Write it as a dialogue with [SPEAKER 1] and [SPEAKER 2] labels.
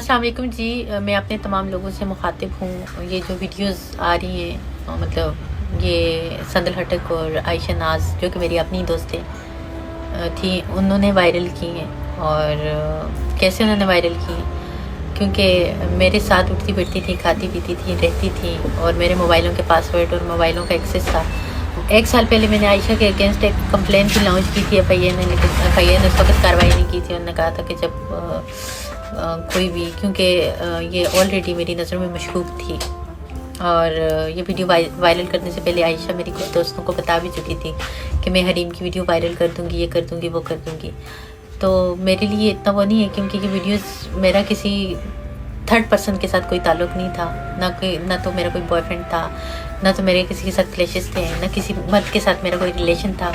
[SPEAKER 1] अस्सलाम वालेकुम जी। मैं अपने तमाम लोगों से मुखातिब हूँ। ये जो वीडियोस आ रही हैं मतलब ये संदल हटक और आयशा नाज जो कि मेरी अपनी दोस्तें थी, उन्होंने वायरल की हैं। और कैसे उन्होंने वायरल की, क्योंकि मेरे साथ उठती बैठती थी, खाती पीती थी, रहती थी और मेरे मोबाइलों के पासवर्ड और मोबाइलों का एक्सेस था। 1 साल पहले मैंने आयशा के अगेंस्ट एक कंप्लेंट भी लॉन्च की थी FIA ने, लेकिन FIA ने उस वक्त कार्रवाई नहीं की थी। उन्होंने कहा था कि जब कोई भी, क्योंकि ये ऑलरेडी मेरी नज़र में मशकूक थी और ये वीडियो वायरल करने से पहले आयशा मेरी कुछ दोस्तों को बता भी चुकी थी कि मैं हरीम की वीडियो वायरल कर दूँगी, ये कर दूँगी, वो कर दूँगी। तो मेरे लिए इतना वो नहीं है, क्योंकि ये वीडियोस मेरा किसी थर्ड पर्सन के साथ कोई ताल्लुक़ नहीं था, ना तो मेरा कोई बॉयफ्रेंड था, ना तो मेरे किसी के साथ क्लैशेस थे, ना किसी मर्द के साथ मेरा कोई रिलेशन था।